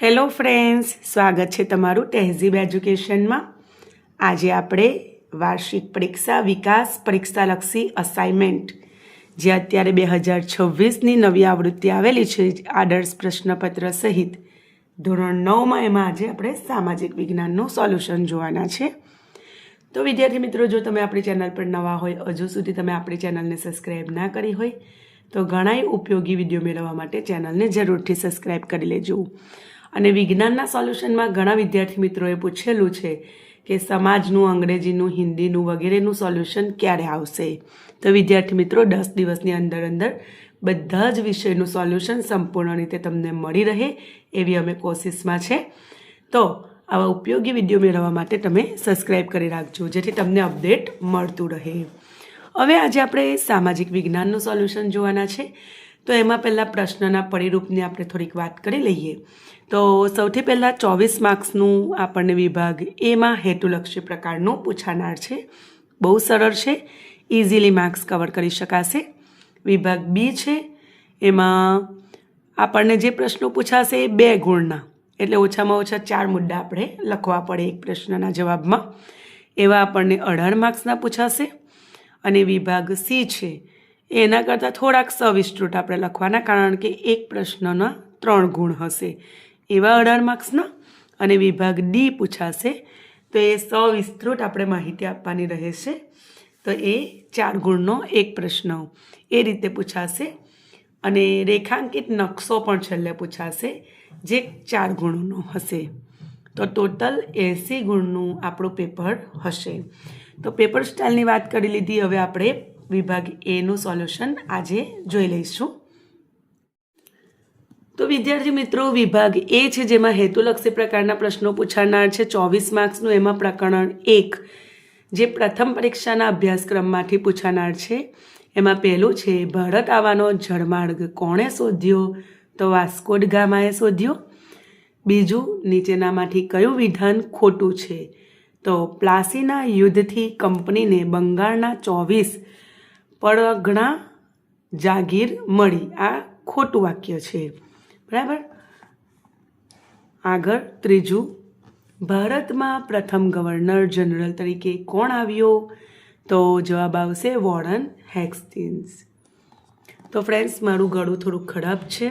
Hello friends, સ્વાગત છે તમારું તહેઝીબ એજ્યુકેશનમાં। આજે આપણે વાર્ષિક પરીક્ષા વિકાસ પરીક્ષાલક્ષી અસાઇનમેન્ટ જે અત્યારે 2026ની નવી આવૃત્તિ આવેલી છે આદર્શ પ્રશ્નપત્ર સહિત ધોરણ 9માં એમાં આજે આપણે સામાજિક વિજ્ઞાનનું સોલ્યુશન જોવાના છે। તો વિદ્યાર્થી મિત્રો, જો તમે આપણી ચેનલ પર નવા હોય, હજુ સુધી તમે આપણી ચેનલને સબસ્ક્રાઈબ ના કરી હોય તો ઘણાય ઉપયોગી વિડીયો મેળવવા માટે ચેનલને જરૂરથી સબસ્ક્રાઈબ કરી લેજો। અને વિજ્ઞાનના સોલ્યુશનમાં ઘણા વિદ્યાર્થી મિત્રોએ પૂછેલું છે કે સમાજનું, અંગ્રેજીનું, હિન્દીનું વગેરેનું સોલ્યુશન ક્યારે આવશે। તો વિદ્યાર્થી મિત્રો, 10 દિવસની અંદર બધા જ વિષયનું સોલ્યુશન સંપૂર્ણ રીતે તમને મળી રહે એવી અમે કોશિશમાં છે। તો આવા ઉપયોગી વિડીયો મેળવવા માટે તમે સબસ્ક્રાઈબ કરી રાખજો, જેથી તમને અપડેટ મળતું રહે। હવે આજે આપણે સામાજિક વિજ્ઞાનનું સોલ્યુશન જોવાના છે। તો એમાં પહેલાં પ્રશ્નના પરિરૂપની આપણે થોડીક વાત કરી લઈએ। તો સૌથી પહેલાં 24 માર્ક્સનું આપણને વિભાગ એમાં હેતુલક્ષી પ્રકારનું પૂછાનાર છે। બહુ સરળ છે, ઇઝીલી માર્ક્સ કવર કરી શકાશે। વિભાગ બી છે, એમાં આપણને જે પ્રશ્નો પૂછાશે એ 2 ગુણના, એટલે ઓછામાં ઓછા 4 મુદ્દા આપણે લખવા પડે એક પ્રશ્નના જવાબમાં, એવા આપણને 18 માર્ક્સના પૂછાશે। અને વિભાગ સી છે, એના કરતાં થોડાક સવિસ્તૃત આપણે લખવાના, કારણ કે એક પ્રશ્નના 3 ગુણ હશે, એવા 18 માર્ક્સના। અને વિભાગ ડી પૂછાશે તો એ સવિસ્તૃત આપણે માહિતી આપવાની રહેશે, તો એ 4 ગુણનો એક પ્રશ્ન એ રીતે પૂછાશે। અને રેખાંકિત નકશો પણ છેલ્લે પૂછાશે જે 4 ગુણનો હશે। તો ટોટલ 80 ગુણનું આપણું પેપર હશે। તો પેપર સ્ટાઇલની વાત કરી લીધી, હવે આપણે વિભાગ એનું સોલ્યુશન આજે જોઈ લઈશું। તો વિદ્યાર્થી મિત્રો, વિભાગ એ છે જેમાં હેતુલક્ષી પ્રકારના પ્રશ્નો પૂછાનાર છે 24 માર્ક્સનું। એમાં પ્રકરણ 1 જે પ્રથમ પરીક્ષાના અભ્યાસક્રમમાંથી પૂછાનાર છે, એમાં પહેલું છે ભારત આવવાનો જળમાર્ગ કોણે શોધ્યો? તો વાસ્કો ડ ગામાએ શોધ્યો। બીજું, નીચેનામાંથી કયું વિધાન ખોટું છે? તો પ્લાસીના યુદ્ધથી કંપનીને બંગાળના 24 પરગણા જાગીર મળી, આ ખોટું વાક્ય છે, બરાબર। આગળ ત્રીજું, ભારતમાં પ્રથમ ગવર્નર જનરલ તરીકે કોણ આવ્યો? તો જવાબ આવશે વોરન હેસ્ટિંગ્સ। તો ફ્રેન્ડ્સ, મારું ગળું થોડું ખરાબ છે,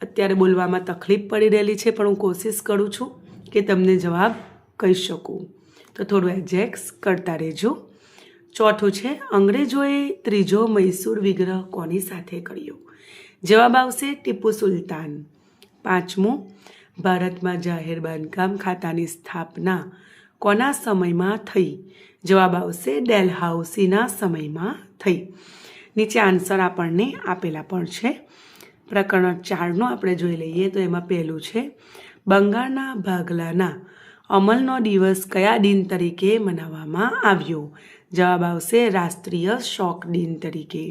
અત્યારે બોલવામાં તકલીફ પડી રહેલી છે, પણ હું કોશિશ કરું છું કે તમને જવાબ કહી શકું, તો થોડું એડજસ્ટ કરતા રહેજો। ચોથું છે, અંગ્રેજોએ ત્રીજો મૈસૂર વિગ્રહ કોની સાથે કર્યો? જવાબ આવશે ટીપુ સુલતાન। પાંચમું, ભારતમાં જાહેર બાંધકામ ખાતાની સ્થાપના કોના સમયમાં થઈ? જવાબ આવશે ડેલહાઉસીના સમયમાં થઈ। નીચે આન્સર આપણને આપેલા પણ છે। પ્રકરણ 4નું આપણે જોઈ લઈએ, તો એમાં પહેલું છે બંગાળના ભાગલાના અમલનો દિવસ કયા દિન તરીકે મનાવવામાં આવ્યો? જવાબ આવશે રાષ્ટ્રીય શોક દિન તરીકે।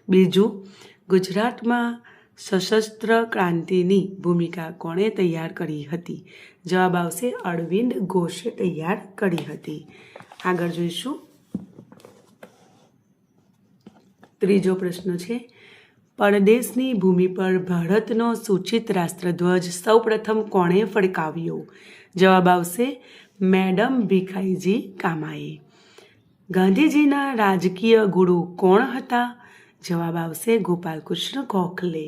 બીજું, ગુજરાતમાં સશસ્ત્ર ક્રાંતિની ભૂમિકા કોણે તૈયાર કરી હતી? જવાબ આવશે અરવિંદ ઘોષે તૈયાર કરી હતી। આગળ જોઈશું। ત્રીજો પ્રશ્ન છે, પરદેશની ભૂમિ પર ભારતનો સૂચિત રાષ્ટ્રધ્વજ સૌપ્રથમ કોણે ફરકાવ્યો? જવાબ આવશે મેડમ ભીખાઈજી કામાએ। ગાંધીજીના રાજકીય ગુરુ કોણ હતા? જવાબ આવશે ગોપાલકૃષ્ણ ગોખલે।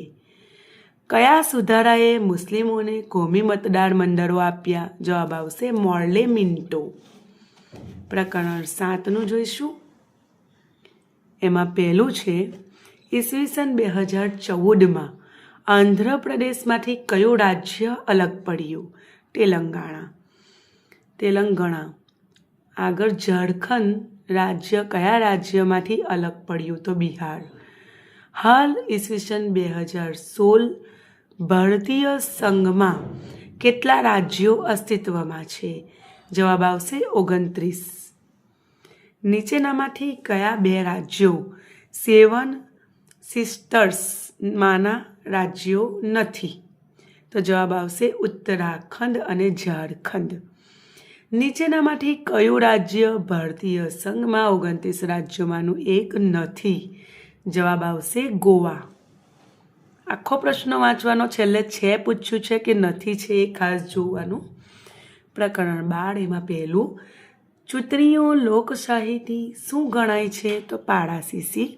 કયા સુધારાએ મુસ્લિમોને કોમી મતદાર મંડળો આપ્યા? જવાબ આવશે મોર્લે મિન્ટો। પ્રકરણ 7નું જોઈશું, એમાં પહેલું છે ઈસવીસન 2014માં આંધ્રપ્રદેશમાંથી કયું રાજ્ય અલગ પડ્યું? તેલંગાણા। આગળ, ઝારખંડ રાજ્ય કયા રાજ્યમાંથી અલગ પડ્યું? તો બિહાર। હાલ ઈસવીસન 2016 ભારતીય સંઘમાં કેટલા રાજ્યો અસ્તિત્વમાં છે? જવાબ આવશે 29। નીચેનામાંથી કયા 2 રાજ્યો 7 સિસ્ટર્સમાંના રાજ્યો નથી? તો જવાબ આવશે ઉત્તરાખંડ અને ઝારખંડ। નીચેનામાંથી કયું રાજ્ય ભારતીય સંઘમાં 29 રાજ્યોમાંનું એક નથી? જવાબ આવશે ગોવા। આખો પ્રશ્ન વાંચવાનો, છેલ્લે છે પૂછ્યું છે કે નથી છે એ ખાસ જોવાનું. પ્રકરણ 12 એમાં પહેલું, ચૂંટણીઓ લોકશાહીની શું ગણાય છે? તો પાડાશીશી.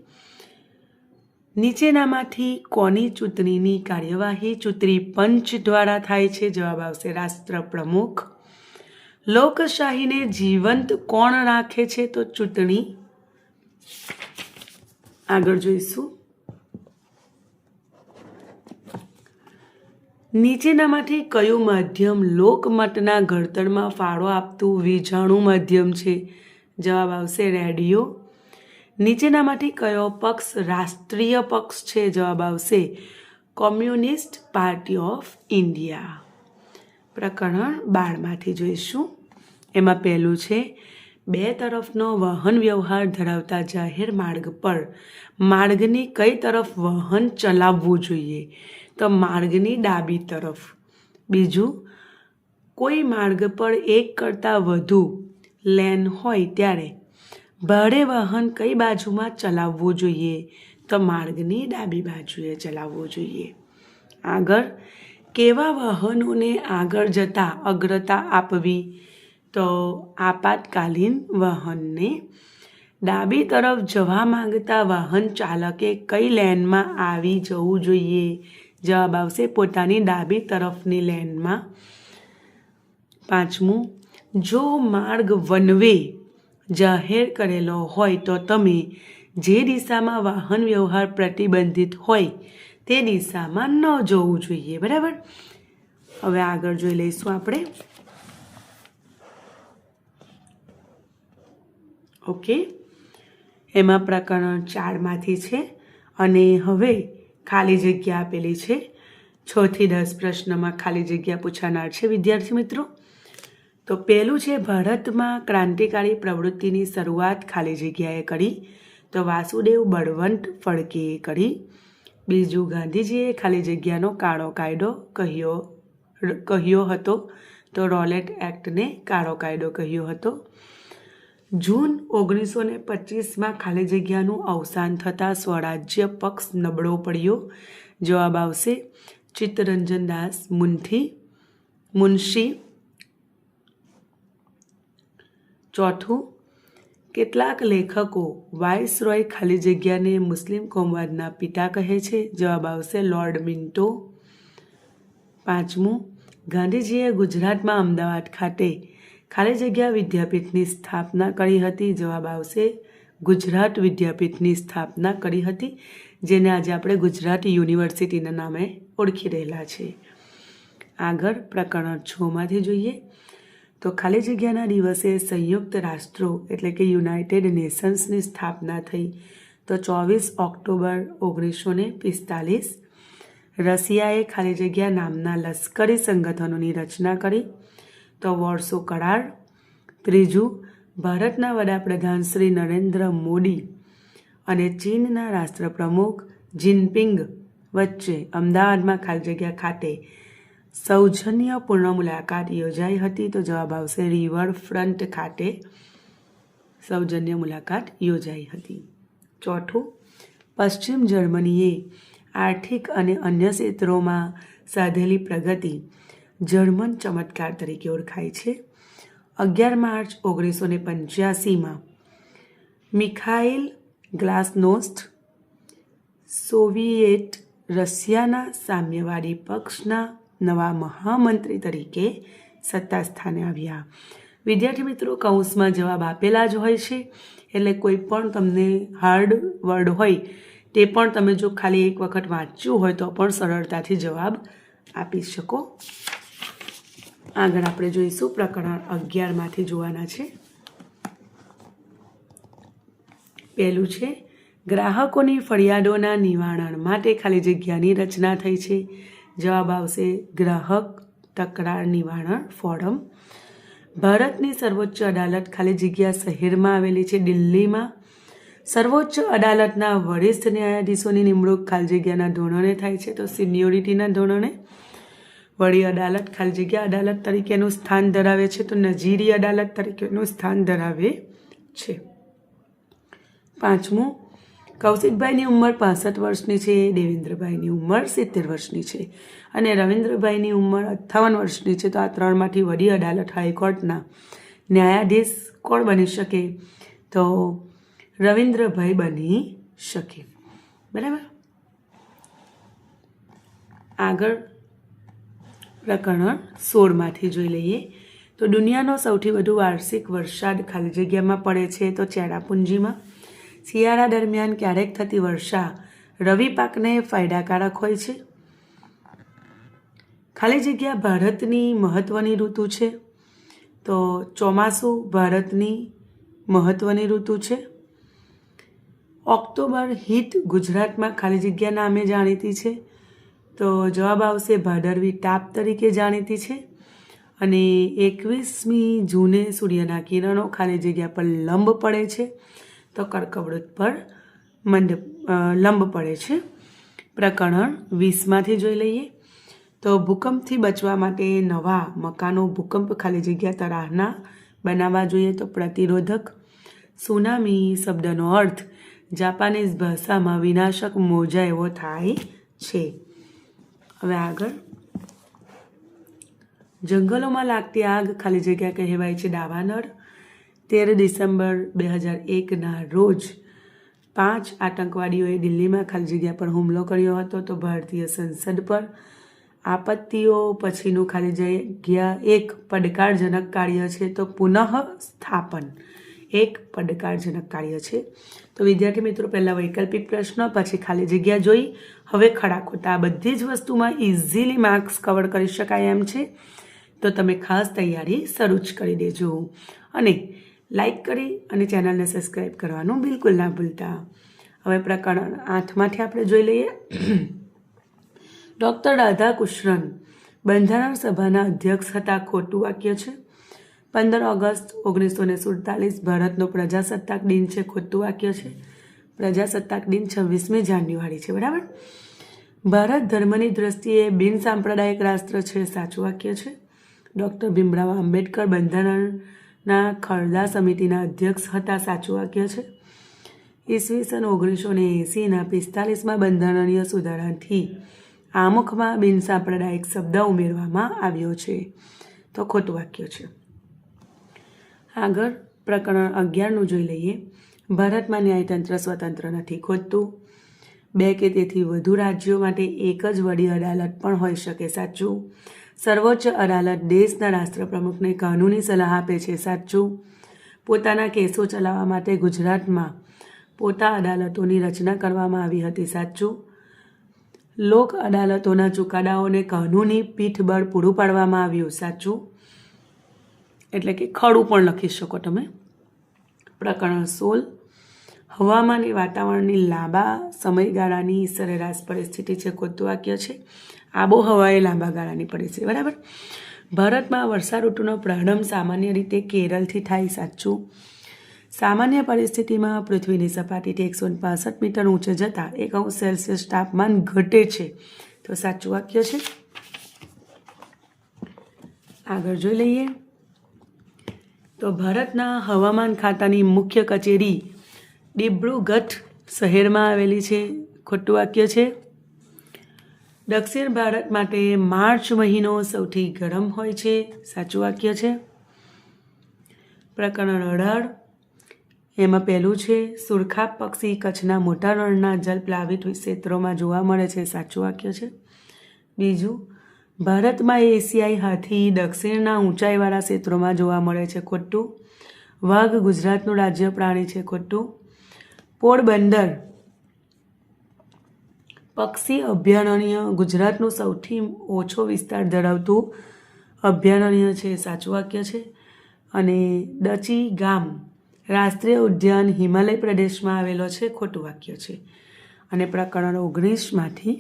નીચેનામાંથી કોની ચૂંટણીની કાર્યવાહી ચૂંટણી પંચ દ્વારા થાય છે? જવાબ આવશે રાષ્ટ્રપ્રમુખ. લોકશાહીને જીવંત કોણ રાખે છે? તો ચૂંટણી. આગળ જોઈશું, નીચેનામાંથી કયું માધ્યમ લોકમતના ઘડતરમાં ફાળો આપતું વીજાણું માધ્યમ છે? જવાબ આવશે રેડિયો. નીચેનામાંથી કયો પક્ષ રાષ્ટ્રીય પક્ષ છે? જવાબ આવશે કોમ્યુનિસ્ટ પાર્ટી ઓફ ઇન્ડિયા. પ્રકરણ 12માંથી જોઈશું. એમાં પહેલું છે, બે તરફનો વાહન વ્યવહાર ધરાવતા જાહેર માર્ગ પર માર્ગની કઈ તરફ વાહન ચલાવવું જોઈએ? તો માર્ગની ડાબી તરફ. બીજું, કોઈ માર્ગ પર એક કરતાં વધુ લેન હોય ત્યારે ભારે વાહન કઈ બાજુમાં ચલાવવું જોઈએ? તો માર્ગની ડાબી બાજુએ ચલાવવું જોઈએ. આગળ, કેવા વાહનોને આગળ જતા અગ્રતા આપવી? તો આપાતકાલીન વાહનને. ડાબી તરફ જવા માંગતા વાહન ચાલકે કઈ લેનમાં આવી જવું જોઈએ? જવાબ આવશે પોતાની ડાબી તરફની લેનમાં. પાંચમું, જો માર્ગ વન વે જાહેર કરેલો હોય તો તમે જે દિશામાં વાહન વ્યવહાર પ્રતિબંધિત હોય તે દિશામાં ન જવું જોઈએ. બરાબર. હવે આગળ જોઈ લઈશું આપણે. ઓકે, એમાં પ્રકરણ 4માંથી છે અને હવે ખાલી જગ્યા આપેલી છે. 6 થી 10 પ્રશ્નમાં ખાલી જગ્યા પૂછાનાર છે વિદ્યાર્થી મિત્રો. તો પહેલું છે, ભારતમાં ક્રાંતિકારી પ્રવૃત્તિની શરૂઆત ખાલી જગ્યાએ કરી? તો વાસુદેવ બળવંત ફડકેએ કરી. બીજું, ગાંધીજીએ ખાલી જગ્યાનો કાળો કાયદો કહ્યો હતો? તો રોલેટ એક્ટને કાળો કાયદો કહ્યો હતો. જૂન 1925માં ખાલી જગ્યાનું અવસાન થતાં સ્વરાજ્ય પક્ષ નબળો પડ્યો? જવાબ આવશે ચિત્તરંજન દાસ મુનશી. ચોથું, કેટલાક લેખકો વાઇસરોય ખાલી જગ્યાને મુસ્લિમ કોમવાદના પિતા કહે છે? જવાબ આવશે લોર્ડ મિન્ટો. પાંચમું, ગાંધીજીએ ગુજરાતમાં અમદાવાદ ખાતે ખાલી જગ્યા વિદ્યાપીઠની સ્થાપના કરી હતી? જવાબ આવશે ગુજરાત વિદ્યાપીઠની સ્થાપના કરી હતી, જેને આજે આપણે ગુજરાત યુનિવર્સિટીના નામે ઓળખી રહેલા છે. આગળ પ્રકરણ 6માંથી જોઈએ. તો ખાલી જગ્યાના દિવસે સંયુક્ત રાષ્ટ્રો એટલે કે યુનાઇટેડ નેશન્સની સ્થાપના થઈ? તો 24 ઓક્ટોબર 1945. રશિયાએ ખાલી જગ્યા નામના લશ્કરી સંગઠનોની રચના કરી? તો વોર્સો કરાર. ત્રીજું, ભારતના વડાપ્રધાન શ્રી નરેન્દ્ર મોદી અને ચીનના રાષ્ટ્રપ્રમુખ જિનપિંગ વચ્ચે અમદાવાદમાં ખાલી જગ્યા ખાતે સૌજન્યપૂર્ણ મુલાકાત યોજાઈ હતી? તો જવાબ આવશે રિવરફ્રન્ટ ખાતે સૌજન્ય મુલાકાત યોજાઈ હતી. ચોથું, પશ્ચિમ જર્મનીએ આર્થિક અને અન્ય ક્ષેત્રોમાં સાધેલી પ્રગતિ જર્મન ચમત્કાર તરીકે ઓળખાય છે? 11 માર્ચ 1985માં મિખાઇલ ગ્લાસનોસ્ટ સોવિયેટ રશિયાના સામ્યવાદી પક્ષના નવા મહામંત્રી તરીકે સત્તા સ્થાને આવ્યા. વિદ્યાર્થી મિત્રો, કૌંસમાં જવાબ આપેલા જ હોય છે, એટલે કોઈ પણ તમને હાર્ડ વર્ડ હોય તે પણ તમે જો ખાલી એક વખત વાંચ્યું હોય તો પણ સરળતાથી જવાબ આપી શકો. આગળ આપણે જોઈશું પ્રકરણ 11માંથી જોવાના છે. પહેલું છે, ગ્રાહકોની ફરિયાદોના નિવારણ માટે ખાલી જગ્યાની રચના થઈ છે? જવાબ આવશે ગ્રાહક તકરાર નિવારણ ફોરમ. ભારતની સર્વોચ્ચ અદાલત ખાલી જગ્યા શહેરમાં આવેલી છે? દિલ્હીમાં. સર્વોચ્ચ અદાલતના વરિષ્ઠ ન્યાયાધીશોની નિમણૂક ખાલી જગ્યાના ધોરણે થાય છે? તો સિનિયોરિટીના ધોરણે. વડી અદાલત ખાલી જગ્યા અદાલત તરીકેનું સ્થાન ધરાવે છે? તો નજીરી અદાલત તરીકેનું સ્થાન ધરાવે છે. પાંચમું, કૌશિકભાઈની ઉંમર 65 વર્ષની છે, દેવેન્દ્રભાઈની ઉંમર 70 વર્ષની છે અને રવિન્દ્રભાઈની ઉંમર 58 વર્ષની છે. તો આ ત્રણમાંથી વડી અદાલત હાઈકોર્ટના ન્યાયાધીશ કોણ બની શકે? તો રવિન્દ્રભાઈ બની શકે. બરાબર. આગળ પ્રકરણ 16માંથી જોઈ લઈએ. તો દુનિયાનો સૌથી વધુ વાર્ષિક વરસાદ ખાલી જગ્યામાં પડે છે તો ચેરાપુંજીમાં. શિયાળા દરમિયાન ક્યારેક થતી વર્ષા રવિ પાકને ફાયદાકારક હોય છે. ખાલી જગ્યા ભારતની મહત્ત્વની ઋતુ છે તો ચોમાસું ભારતની મહત્ત્વની ઋતુ છે. ઓક્ટોબર હીટ ગુજરાતમાં ખાલી જગ્યા નામે જાણીતી છે તો જવાબ આવશે ભાદરવી તાપ તરીકે જાણીતી છે. અને 21મી જૂને સૂર્યના કિરણો ખાલી જગ્યા પર લંબ પડે છે તો કર્કવૃત પર લંબ પડે છે. પ્રકરણ 20માંથી જોઈ લઈએ. તો ભૂકંપથી બચવા માટે નવા મકાનો ભૂકંપ ખાલી જગ્યા તરાહના બનાવવા જોઈએ તો પ્રતિરોધક. સુનામી શબ્દનો અર્થ જાપાનીઝ ભાષામાં વિનાશક મોજા એવો થાય છે. હવે આગળ જંગલોમાં લાગતી આગ ખાલી જગ્યા કહેવાય છે દાવાનળ. 13 ડિસેમ્બર 2001ના રોજ 5 આતંકવાદીઓએ દિલ્હીમાં ખાલી જગ્યા પર હુમલો કર્યો હતો તો ભારતીય સંસદ પર. આપત્તિઓ પછીનું ખાલી જગ્યા એક પડકારજનક કાર્ય છે તો પુનઃ સ્થાપન એક પડકારજનક કાર્ય છે. તો વિદ્યાર્થી મિત્રો પહેલાં વૈકલ્પિક પ્રશ્ન પછી ખાલી જગ્યા જોઈ. હવે ખડા ખોટા આ બધી જ વસ્તુમાં ઇઝીલી માર્ક્સ કવર કરી શકાય એમ છે તો તમે ખાસ તૈયારી શરૂ જ કરી દેજો અને લાઈક કરી અને ચેનલને સબસ્ક્રાઈબ કરવાનું બિલકુલ ના ભૂલતા. હવે પ્રકરણ 8માંથી આપણે જોઈ લઈએ. ડૉક્ટર રાધાકૃષ્ણન બંધારણ સભાના અધ્યક્ષ હતા. ખોટું વાક્ય છે. 15 ઓગસ્ટ 1947 ભારતનો પ્રજાસત્તાક દિન છે. ખોટું વાક્ય છે. પ્રજાસત્તાક દિન 26મી જાન્યુઆરી છે. બરાબર. ભારત ધર્મની દ્રષ્ટિએ બિન સાંપ્રદાયિક રાષ્ટ્ર છે. સાચું વાક્ય છે. ડૉક્ટર ભીમરાવ આંબેડકર બંધારણના ખરડા સમિતિના અધ્યક્ષ હતા. સાચું વાક્ય છે. ઈસવીસન 1980ના 45માં બંધારણીય સુધારાથી આમુખમાં બિન સાંપ્રદાયિક શબ્દ ઉમેરવામાં આવ્યો છે તો ખોટું વાક્ય છે. આગળ પ્રકરણ 11નું જોઈ લઈએ. ભારતમાં ન્યાયતંત્ર સ્વતંત્ર નથી. ખોટું. 2 કે તેથી વધુ રાજ્યો માટે એક જ વડી અદાલત પણ હોઈ શકે. સાચું. સર્વોચ્ચ અદાલત દેશના રાષ્ટ્રપ્રમુખને કાનૂની સલાહ આપે છે. સાચું. પોતાના કેસો ચલાવવા માટે ગુજરાતમાં પોતા અદાલતોની રચના કરવામાં આવી હતી. સાચું. લોક અદાલતોના ચુકાદાઓને કાનૂની પીઠબળ પૂરું પાડવામાં આવ્યું. સાચું. એટલે કે ખરું પણ લખી શકો તમે. પ્રકરણ 16 હવામાન એ વાતાવરણની લાંબા સમયગાળાની સરેરાશ પરિસ્થિતિ છે. ખોટું વાક્ય છે. આબોહવા એ લાંબા ગાળાની પડે છે. બરાબર. ભારતમાં વર્ષા ઋતુનો પ્રારંભ સામાન્ય રીતે કેરળથી થાય. સાચું. સામાન્ય પરિસ્થિતિમાં પૃથ્વીની સપાટીથી 165 મીટર ઊંચે જતાં 1°C તાપમાન ઘટે છે તો સાચું વાક્ય છે. આગળ જોઈ લઈએ. તો ભારતના હવામાન ખાતાની મુખ્ય કચેરી દિબ્રુગઢ શહેરમાં આવેલી છે. ખોટું વાક્ય છે. દક્ષિણ ભારત માટે માર્ચ મહિનો સૌથી ગરમ હોય છે. સાચું વાક્ય છે. પ્રકરણ 18 એમાં પહેલું છે સુરખાબ પક્ષી કચ્છના મોટા રણના જલપ્લાવિત ક્ષેત્રોમાં જોવા મળે છે. સાચું વાક્ય છે. બીજું ભારતમાં એશિયાઈ હાથી દક્ષિણના ઊંચાઈવાળા ક્ષેત્રોમાં જોવા મળે છે. ખોટું. વાઘ ગુજરાતનું રાજ્ય પ્રાણી છે. ખોટું. પોરબંદર પક્ષી અભયારણ્ય ગુજરાતનું સૌથી ઓછો વિસ્તાર ધરાવતું અભયારણ્ય છે. સાચું વાક્ય છે. અને દચી ગામ રાષ્ટ્રીય ઉદ્યાન હિમાલય પ્રદેશમાં આવેલો છે. ખોટું વાક્ય છે. અને પ્રકરણ 19માંથી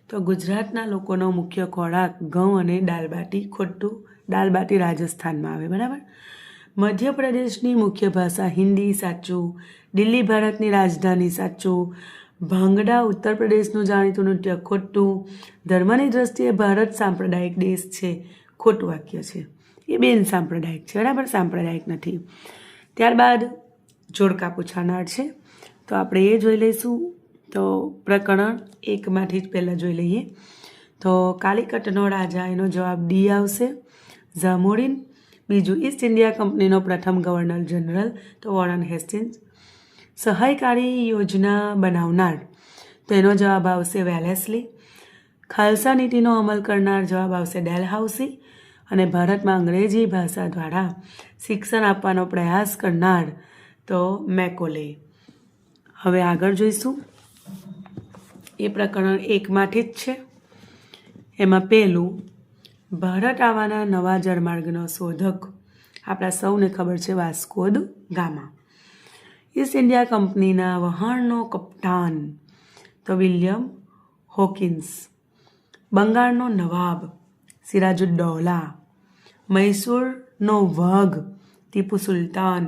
તો ગુજરાતના લોકોનો મુખ્ય ખોરાક ઘઉં અને દાલબાટી. ખોટું. દાલબાટી રાજસ્થાનમાં આવે. બરાબર. મધ્યપ્રદેશની મુખ્ય ભાષા હિન્દી. સાચું. દિલ્હી ભારતની રાજધાની. સાચું. ભાંગડા ઉત્તર પ્રદેશનું જાણીતું નૃત્ય. ખોટું. ધર્મની દ્રષ્ટિએ ભારત સાંપ્રદાયિક દેશ છે. ખોટું વાક્ય છે. એ બિન સાંપ્રદાયિક છે. બરાબર. સાંપ્રદાયિક નથી. ત્યારબાદ જોડકા પૂછાનાર છે. તો આપણે એ જોઈ લઈશું. તો પ્રકરણ 1માંથી જ પહેલાં જોઈ લઈએ. તો કાલિકટનો રાજા, એનો જવાબ ડી આવશે, ઝામોરિન. બીજું, ઈસ્ટ ઇન્ડિયા કંપનીનો પ્રથમ ગવર્નર જનરલ, તો વોરન હેસ્ટિન્સ. સહાયકારી યોજના બનાવનાર, તો એનો જવાબ આવશે વેલેસ્લી. ખાલસા નીતિનો અમલ કરનાર, જવાબ આવશે ડેલહાઉસી. અને ભારતમાં અંગ્રેજી ભાષા દ્વારા શિક્ષણ આપવાનો પ્રયાસ કરનાર, તો મેકોલે. હવે આગળ જોઈશું. એ પ્રકરણ 1માંથી જ છે. એમાં પહેલું, ભારત આવવાના નવા જળમાર્ગનો શોધક, આપણા સૌને ખબર છે Vasco da gamma. East India કંપનીના વહાણનો કપ્તાન, તો વિલિયમ હોકિન્સ. બંગાળનો નવાબ, સિરાજુદ્દૌલા. મૈસૂરનો વાઘ, ટીપુ સુલતાન.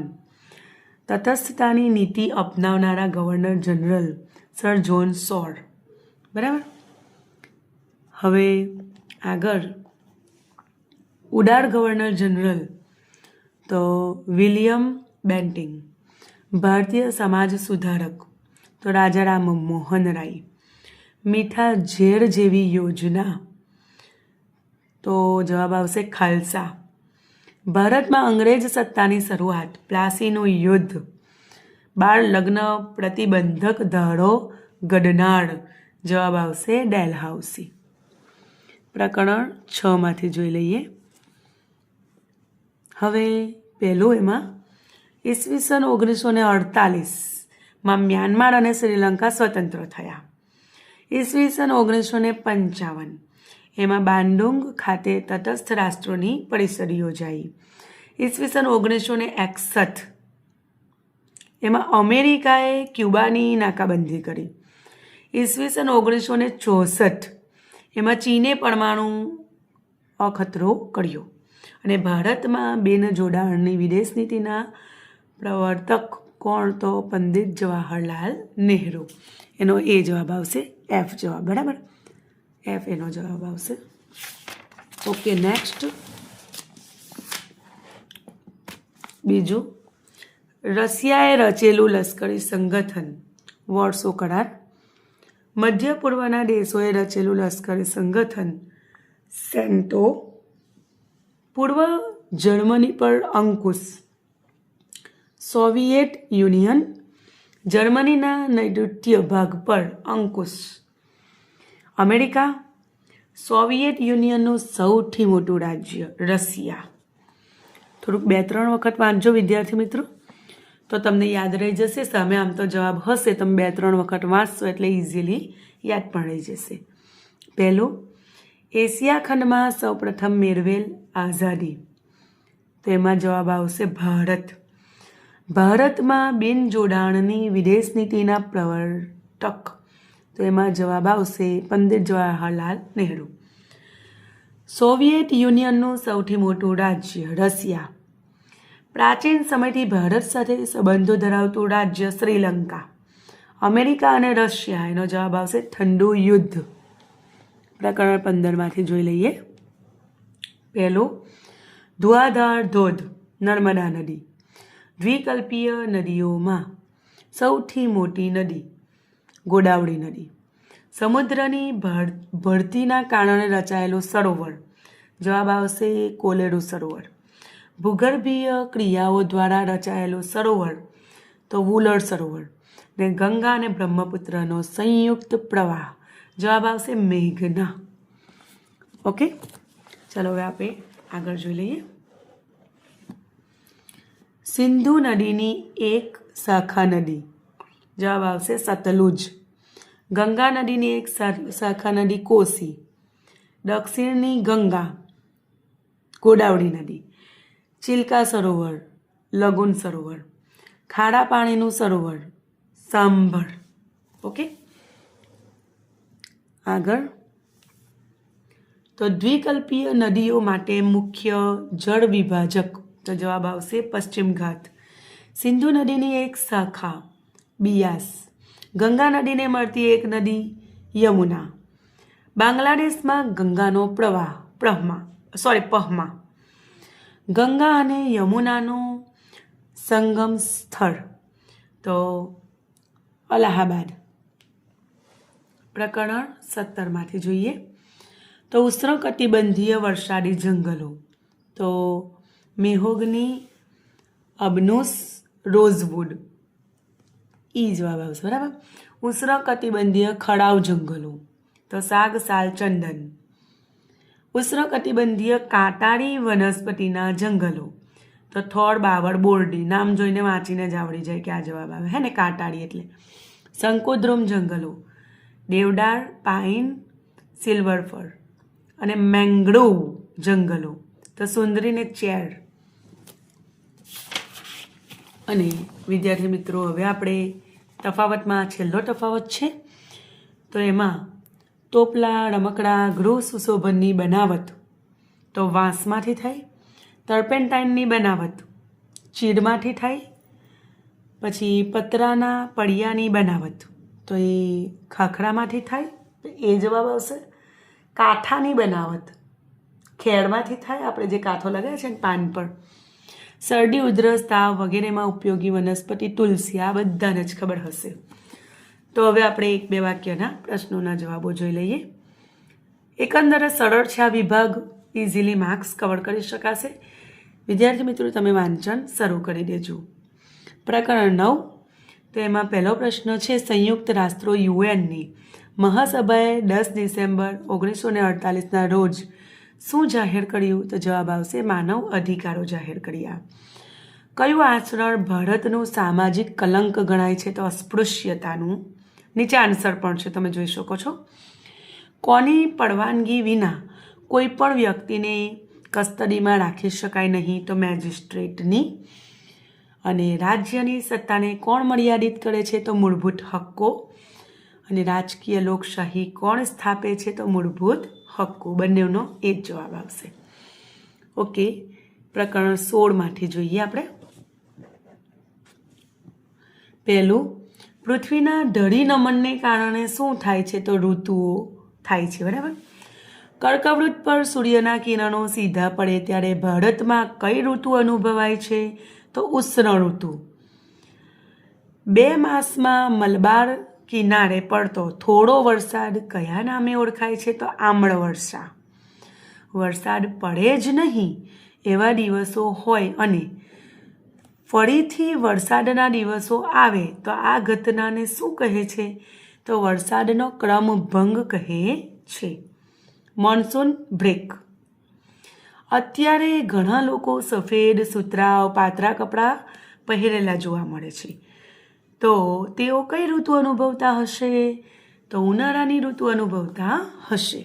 તટસ્થતાની નીતિ અપનાવનારા ગવર્નર જનરલ, સર જ્હોન સોર. બરાબર. હવે આગળ, ઉદાર ગવર્નર જનરલ, તો વિલિયમ બેન્ટિંગ. ભારતીય સમાજ સુધારક, તો રાજા રામ મોહન રાય. મીઠા ઝેર જેવી યોજના, તો જવાબ આવશે ખાલસા. ભારતમાં અંગ્રેજ સત્તાની શરૂઆત, પ્લાસીનું યુદ્ધ. બાળ લગ્ન પ્રતિબંધક ધારો ઘડનાર, જવાબ આવશે ડેલહાઉસી. પ્રકરણ 6માંથી જોઈ લઈએ. હવે પહેલું, એમાં ઈસવીસન 1948માં મ્યાનમાર અને શ્રીલંકા સ્વતંત્ર થયા. ઈસવીસન 1955 એમાં બાંડુંગ ખાતે તટસ્થ રાષ્ટ્રોની પરિષદ યોજાઈ. ઈસવીસન 1961 એમાં અમેરિકાએ ક્યુબાની નાકાબંધી કરી. ઈસવીસન 1964 એમાં ચીને પરમાણુ અખતરો કર્યો. અને ભારતમાં બિન જોડાણની વિદેશ નીતિના પ્રવર્તક કોણ, તો પંડિત જવાહરલાલ નહેરુ. એનો એ જવાબ આવશે, એફ જવાબ. બરાબર, એફ એનો જવાબ આવશે. Okay, next. બીજું, રશિયાએ રચેલું લશ્કરી સંગઠન, વોર્સો કરાર. મધ્ય પૂર્વના દેશોએ રચેલું લશ્કરી સંગઠન, સેન્ટો. પૂર્વ જર્મની પર અંકુશ, સોવિયેટ યુનિયન. જર્મનીના નૈઋત્ય ભાગ પર અંકુશ, અમેરિકા. સોવિયેત યુનિયનનું સૌથી મોટું રાજ્ય, રશિયા. થોડુંક 2-3 વખત વાંચજો વિદ્યાર્થી મિત્રો, તો તમને યાદ રહી જશે. સામે આમ તો જવાબ હશે, તમે 2-3 વખત વાંચશો એટલે ઇઝીલી યાદ પણ રહી જશે. પહેલું, એશિયા ખંડમાં સૌપ્રથમ મેળવેલ આઝાદી, તો એમાં જવાબ આવશે ભારત. ભારતમાં બિન જોડાણની વિદેશ નીતિના પ્રવર્તક, તો એમાં જવાબ આવશે પંડિત જવાહરલાલ નહેરુ. સોવિયેત યુનિયનનું સૌથી મોટું રાજ્ય, રશિયા. પ્રાચીન સમયથી ભારત સાથે સંબંધો ધરાવતું રાજ્ય, શ્રીલંકા. અમેરિકા અને રશિયા, એનો જવાબ આવશે ઠંડુ યુદ્ધ. પ્રકરણ 15માંથી જોઈ લઈએ. પહેલું, ધુઆધાર ધોધ, નર્મદા નદી. દ્વિકલ્પીય નદીઓમાં સૌથી મોટી નદી, ગોદાવરી નદી. સમુદ્રની ભરતીના કારણે રચાયેલું સરોવર, જવાબ આવશે કોલેરુ સરોવર. ભૂગર્ભીય ક્રિયાઓ દ્વારા રચાયેલું સરોવર, તો વુલર સરોવર. ને ગંગા અને બ્રહ્મપુત્રનો સંયુક્ત પ્રવાહ, જવાબ આવશે મેઘના. ઓકે, ચાલો હવે આપણે આગળ જોઈ લઈએ. સિંધુ નદીની એક શાખા નદી, જવાબ આવશે સતલુજ. ગંગા નદીની એક શાખા નદી કોસી. દક્ષિણની ગંગા, ગોદાવરી નદી. ચિલ્કા સરોવર, લગુન સરોવર. ખારા પાણીનું સરોવર, સાંભર. ઓકે, આગળ. તો દ્વિકલ્પીય નદીઓ માટે મુખ્ય જળ વિભાજક, તો જવાબ આવશે પશ્ચિમ ઘાટ. સિંધુ નદીની એક શાખા, બિયાસ. ગંગા નદીને મળતી એક નદી, યમુના. બાંગ્લાદેશમાં ગંગાનો પ્રવાહ, પહમા. ગંગા અને યમુનાનું સંગમ સ્થળ, તો અલ્હાબાદ. પ્રકરણ 17માંથી જોઈએ તો ઉષ્ણકટિબંધીય વરસાદી જંગલો, તો મેહોગની, અબનુસ, રોઝવુડ, જવાબ આવશે. બરાબર. ઉષ્ણકટિબંધીય ખડાઉ જંગલો, તો સાગ, સાલ, ચંદન. ઉષ્ણકટિબંધીય કાંટાળી વનસ્પતિના જંગલો, તો થોડ, બાવળ, બોરડી. નામ જોઈને વાંચીને જ આવડી જાય કે આ જવાબ આવે, હે ને, કાંટાળી એટલે. શંકુદ્રુમ જંગલો, દેવદાર, પાઇન, સિલ્વર ફર. અને મેંગ્રોવ જંગલો, તો સુંદરી ને ચેર. અને વિદ્યાર્થી મિત્રો, હવે આપણે તફાવતમાં છેલ્લો તફાવત છે, તો એમાં તોપલા, રમકડા, ગૃહ સુશોભનની બનાવટ તો વાંસમાંથી થાય, ટર્પેન્ટાઇનની બનાવટ ચીડમાંથી થાય, પછી પતરાના પડિયાની બનાવટ તો એ ખાખરામાંથી થાય, તો એ જવાબ આવશે. કાંઠાની બનાવટ ખેડમાંથી થાય, આપણે જે કાંઠો લગાવે છે ને પાન પર. શરદી, ઉધરસ, તાવ વગેરેમાં ઉપયોગી વનસ્પતિ તુલસી. આ બધાને જ ખબર હશે. તો હવે આપણે 1-2 વાક્યના પ્રશ્નોના જવાબો જોઈ લઈએ. એકંદરે સરળ છે આ વિભાગ, ઇઝીલી માર્ક્સ કવર કરી શકાશે. વિદ્યાર્થી મિત્રો, તમે વાંચન શરૂ કરી દેજો. પ્રકરણ 9, તો એમાં પહેલો પ્રશ્ન છે, સંયુક્ત રાષ્ટ્રો યુએનની મહાસભાએ 10 ડિસેમ્બર 1948ના રોજ શું જાહેર કર્યું? તો જવાબ આવશે માનવ અધિકારો જાહેર કર્યા. કયું આચરણ ભારતનું સામાજિક કલંક ગણાય છે? તો અસ્પૃશ્યતાનું. નીચે આન્સર પણ છે, તમે જોઈ શકો છો. કોની પરવાનગી વિના કોઈ પણ વ્યક્તિને કસ્ટડીમાં રાખી શકાય નહીં? તો મેજિસ્ટ્રેટની. અને રાજ્યની સત્તાને કોણ મર્યાદિત કરે છે? તો મૂળભૂત હક્કો. અને રાજકીય લોકશાહી કોણ સ્થાપે છે? તો મૂળભૂત હક્કો. બંનેનો એ જ જવાબ આવશે. ઓકે, પ્રકરણ 16માંથી જોઈએ આપણે. પહેલું, પૃથ્વીના ઢળી નમનને કારણે શું થાય છે? તો ઋતુઓ થાય છે. બરાબર. કર્કવૃત પર સૂર્યના કિરણો સીધા પડે ત્યારે ભારતમાં કઈ ઋતુ અનુભવાય છે? તો ઉષ્ણ ઋતુ. 2 માસમાં મલબાર કિનારે પડતો થોડો વરસાદ કયા નામે ઓળખાય છે? તો આમ્ળ વર્ષા. વરસાદ પડે જ નહીં એવા દિવસો હોય અને ફરીથી વરસાદના દિવસો આવે તો આ ઘટનાને શું કહે છે? તો વરસાદનો ક્રમ ભંગ કહે છે. Monsoon break. અત્યારે ઘણા લોકો સફેદ, સુતરાઉ, પાતળા કપડાં પહેરેલા જોવા મળે છે, તો તેઓ કઈ ઋતુ અનુભવતા હશે? તો ઉનાળાની ઋતુ અનુભવતા હશે.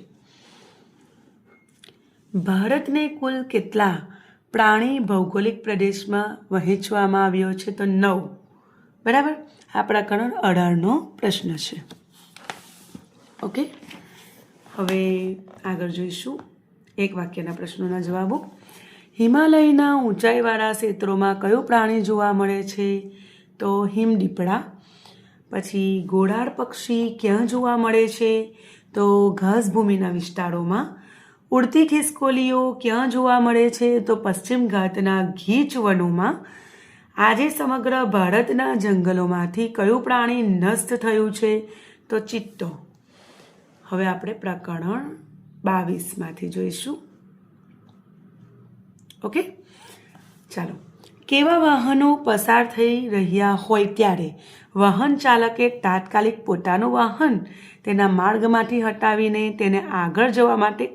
ભારતને કુલ કેટલા પ્રાણી ભૌગોલિક પ્રદેશમાં વહેંચવામાં આવ્યો છે? તો 9. બરાબર. આ પ્રકરણ 18નો પ્રશ્ન છે. ઓકે, હવે આગળ જોઈશું 1 વાક્યના પ્રશ્નોના જવાબો. હિમાલયના ઊંચાઈવાળા ક્ષેત્રોમાં કયું પ્રાણી જોવા મળે છે? તો હિમદીપડા. પછી ઘોડાડ પક્ષી ક્યાં જોવા મળે છે? તો ઘાસભૂમિના વિસ્તારોમાં. ઉડતી ખિસકોલીઓ ક્યાં જોવા મળે છે? તો પશ્ચિમ ઘાટના ગીચ વનોમાં. આજે સમગ્ર ભારતના જંગલોમાંથી કયું પ્રાણી નષ્ટ થયું છે? તો ચિત્તો. હવે આપણે પ્રકરણ 22માંથી જોઈશું. ઓકે, ચાલો. કેવા વાહનો પસાર થઈ રહ્યા હોય ત્યારે વાહન ચાલકે તાત્કાલિક પોતાનું વાહન તેના માર્ગમાંથી હટાવીને તેને આગળ જવા માટે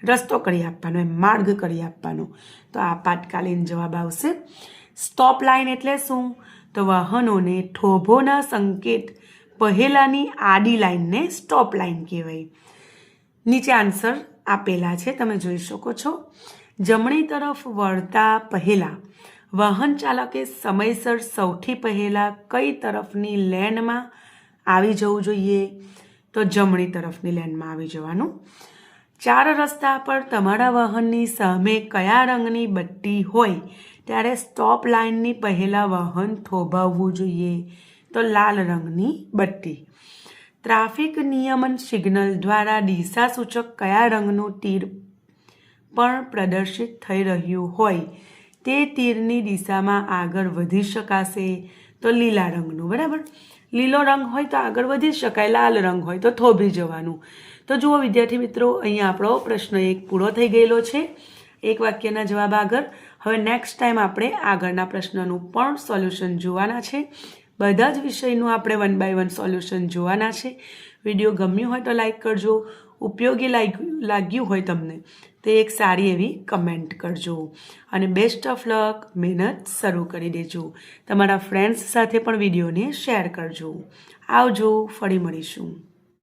રસ્તો કરી આપવાનો, માર્ગ કરી આપવાનો. તો આપાતકાલીન જવાબ આવશે. સ્ટોપ લાઇન એટલે શું? તો વાહનોને થોભોના સંકેત પહેલાની આડી લાઇનને સ્ટોપ લાઇન કહેવાય. નીચે આન્સર આપેલા છે, તમે જોઈ શકો છો. જમણી તરફ વળતા પહેલાં વાહન ચાલકે સમયસર સૌથી પહેલાં કઈ તરફની લેનમાં આવી જવું જોઈએ? તો જમણી તરફની લેનમાં આવી જવાનું. 4 રસ્તા પર તમારા વાહનની સામે કયા રંગની બત્તી હોય ત્યારે સ્ટોપ લાઇનની પહેલાં વાહન થોભાવવું જોઈએ? તો લાલ રંગની બત્તી. ટ્રાફિક નિયમન સિગ્નલ દ્વારા દિશા સૂચક કયા રંગનું તીર પણ પ્રદર્શિત થઈ રહ્યું હોય તે તીરની દિશામાં આગળ વધી શકાશે? તો લીલા રંગનું. બરાબર. લીલો રંગ હોય તો આગળ વધી શકાય, લાલ રંગ હોય તો થોભી જવાનું. તો જુઓ વિદ્યાર્થી મિત્રો, અહીંયા આપણો પ્રશ્ન 1 પૂરો થઈ ગયેલો છે, એક વાક્યના જવાબ આગળ. હવે નેક્સ્ટ ટાઈમ આપણે આગળના પ્રશ્નનું પણ સોલ્યુશન જોવાના છે. બધા જ વિષયનું આપણે 1 બાય 1 સોલ્યુશન જોવાના છે. વિડીયો ગમ્યું હોય તો લાઈક કરજો, ઉપયોગી લાગ્યું હોય તમને તો એક સારી એવી કમેન્ટ કરજો, અને બેસ્ટ ઓફ લક. મહેનત શરૂ કરી દેજો. તમારા ફ્રેન્ડ્સ સાથે પણ વિડીયોને શેર કરજો. આવજો, ફરી મળીશું.